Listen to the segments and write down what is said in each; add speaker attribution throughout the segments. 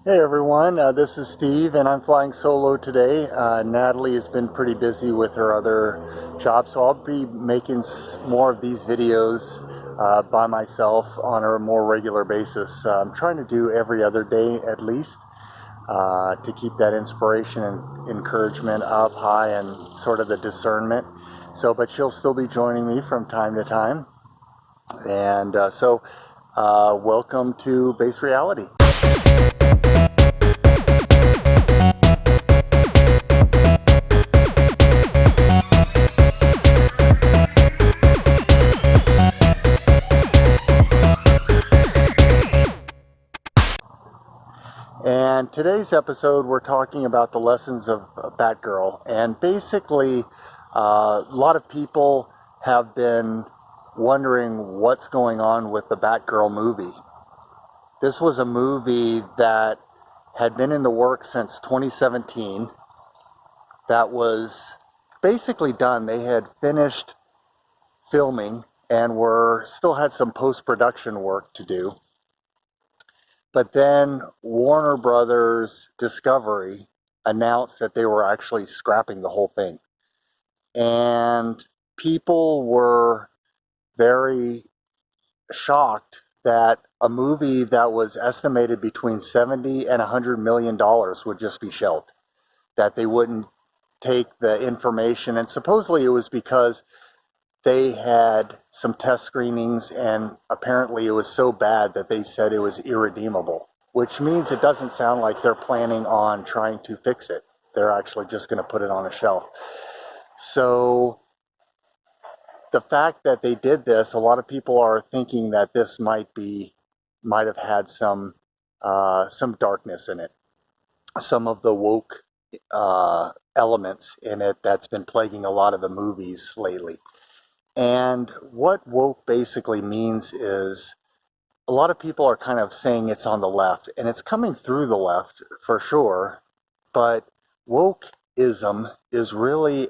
Speaker 1: Hey everyone, this is Steve and I'm flying solo today. Natalie has been pretty busy with her other job, so I'll be making more of these videos by myself on a more regular basis. I'm trying to do every other day at least to keep that inspiration and encouragement up high and sort of the discernment. So, but she'll still be joining me from time to time. And welcome to Base Reality. And today's episode, we're talking about the lessons of Batgirl. And basically, a lot of people have been wondering what's going on with the Batgirl movie. This was a movie that had been in the works since 2017. That was basically done. They had finished filming and were still had some post-production work to do. But then Warner Brothers Discovery announced that they were actually scrapping the whole thing. And people were very shocked that a movie that was estimated between 70 and $100 million would just be shelved. That they wouldn't take the information. And supposedly it was because they had some test screenings and apparently it was so bad that they said it was irredeemable, which means it doesn't sound like they're planning on trying to fix it. They're actually just going to put it on a shelf. So the fact that they did this, a lot of people are thinking that this might have had some darkness in it, some of the woke elements in it that's been plaguing a lot of the movies lately. And what woke basically means is a lot of people are kind of saying it's on the left, and it's coming through the left for sure, but wokeism is really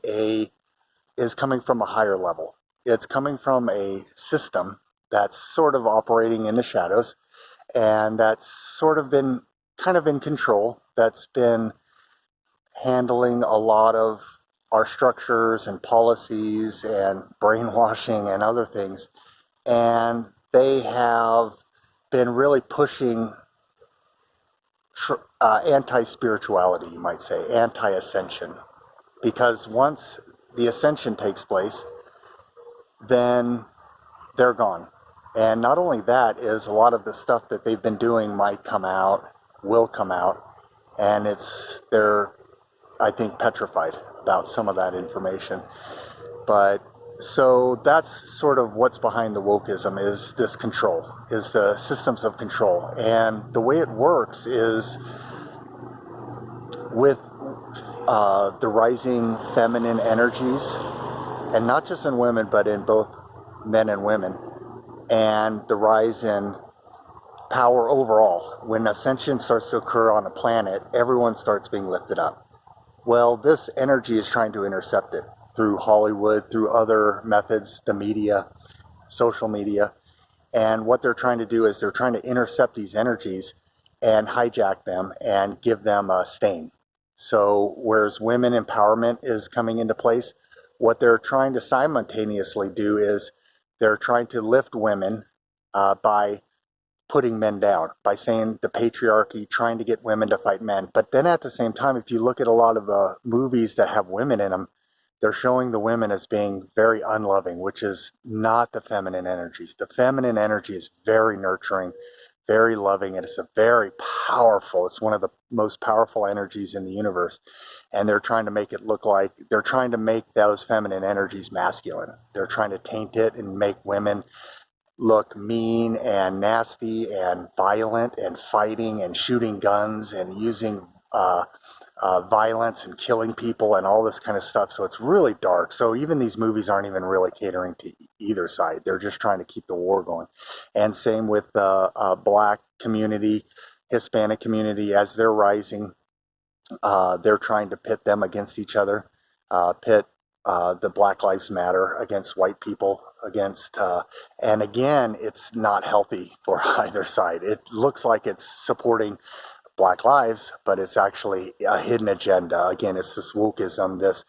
Speaker 1: is coming from a higher level. It's coming from a system that's sort of operating in the shadows, and that's sort of been kind of in control, that's been handling a lot of our structures and policies and brainwashing and other things. And they have been really pushing anti-spirituality, you might say, anti-ascension. Because once the ascension takes place, then they're gone. And not only that is a lot of the stuff that they've been doing might come out, will come out, and they're, I think, petrified about some of that information. But so that's sort of what's behind the wokeism, is this control, is the systems of control. And the way it works is with the rising feminine energies, and not just in women, but in both men and women, and the rise in power overall. When ascension starts to occur on a planet, everyone starts being lifted up. Well, this energy is trying to intercept it through Hollywood, through other methods, the media, social media. And what they're trying to do is they're trying to intercept these energies and hijack them and give them a stain. So whereas women empowerment is coming into place, what they're trying to simultaneously do is they're trying to lift women by putting men down, by saying the patriarchy, trying to get women to fight men. But then at the same time, if you look at a lot of the movies that have women in them, they're showing the women as being very unloving, which is not the feminine energies. The feminine energy is very nurturing, very loving, and it's it's one of the most powerful energies in the universe. And they're trying to make it look like, they're trying to make those feminine energies masculine. They're trying to taint it and make women look mean and nasty and violent and fighting and shooting guns and using violence and killing people and all this kind of stuff. So it's really dark. So even these movies aren't even really catering to either side. They're just trying to keep the war going. And same with the Black community, Hispanic community, as they're rising, they're trying to pit them against each other, pit the Black Lives Matter against white people, and again, it's not healthy for either side. It looks like it's supporting Black lives, but it's actually a hidden agenda. Again, it's this wokeism, this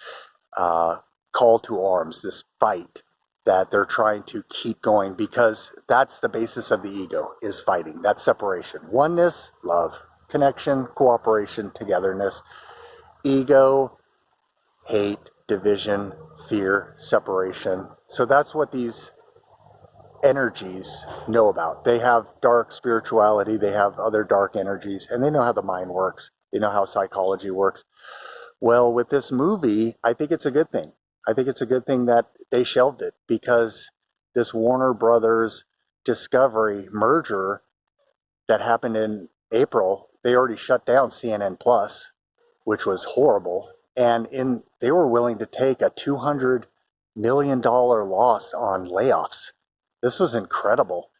Speaker 1: call to arms, this fight that they're trying to keep going, because that's the basis of the ego, is fighting. That's separation. Oneness, love, connection, cooperation, togetherness. Ego, hate, division, fear, separation. So that's what these energies know about. They have dark spirituality, they have other dark energies, and they know how the mind works. They know how psychology works. Well, with this movie, I think it's a good thing. I think it's a good thing that they shelved it, because this Warner Brothers Discovery merger that happened in April, they already shut down CNN Plus, which was horrible. And they were willing to take a $200 million loss on layoffs. This was incredible.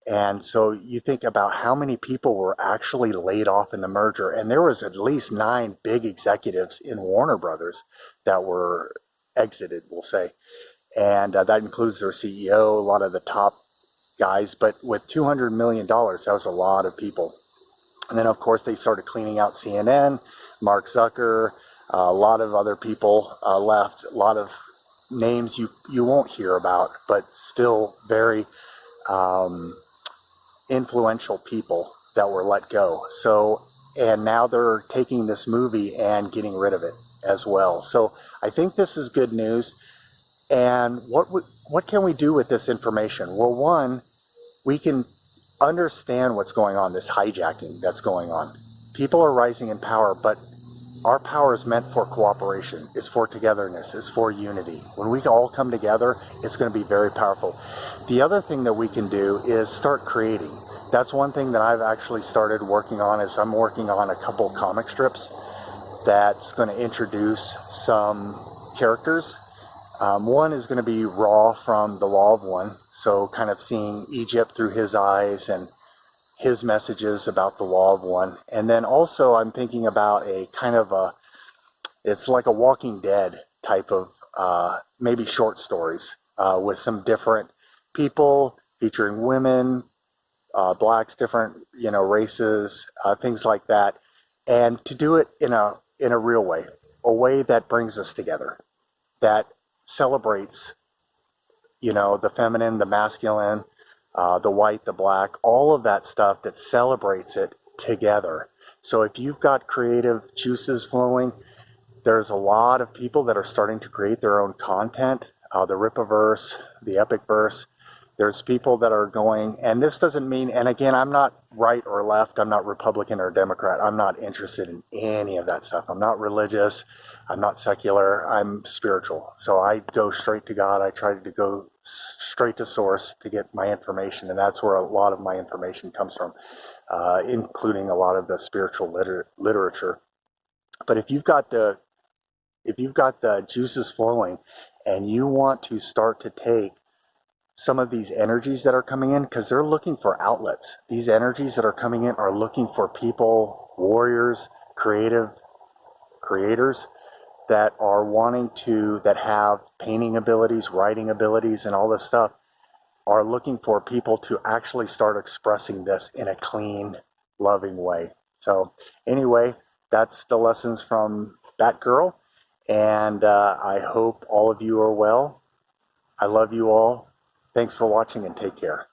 Speaker 1: And so you think about how many people were actually laid off in the merger. And there was at least 9 big executives in Warner Brothers that were exited, we'll say. And that includes their CEO, a lot of the top guys. But with $200 million, that was a lot of people. And then, of course, they started cleaning out CNN, Mark Zucker, a lot of other people left, a lot of names you won't hear about, but still very influential people that were let go. So, and now they're taking this movie and getting rid of it as well. So I think this is good news. And what can we do with this information? Well, one, we can understand what's going on, this hijacking that's going on. People are rising in power, but our power is meant for cooperation. It's for togetherness. It's for unity. When we all come together, it's going to be very powerful. The other thing that we can do is start creating. That's one thing that I've actually started working on. Is I'm working on a couple comic strips that's going to introduce some characters. One is going to be Ra from The Law of One, so kind of seeing Egypt through his eyes and his messages about the Law of One. And then also I'm thinking about a kind of it's like a Walking Dead type of maybe short stories with some different people featuring women, blacks, different races, things like that, and to do it in a real way, a way that brings us together, that celebrates the feminine, the masculine, the white, the black, all of that stuff, that celebrates it together. So if you've got creative juices flowing, there's a lot of people that are starting to create their own content, the Rippaverse, the Epicverse. There's people that are going, and this doesn't mean, and again, I'm not right or left, I'm not Republican or Democrat, I'm not interested in any of that stuff. I'm not religious, I'm not secular, I'm spiritual. So I go straight to God. I try to go straight to source to get my information, and that's where a lot of my information comes from, including a lot of the spiritual literature. But if you've got the juices flowing, and you want to start to take some of these energies that are coming in, because they're looking for outlets. These energies that are coming in are looking for people, warriors, creators that are wanting to, that have painting abilities, writing abilities, and all this stuff, are looking for people to actually start expressing this in a clean, loving way. So anyway, that's the lessons from Batgirl, and I hope all of you are well. I love you all. Thanks for watching, and take care.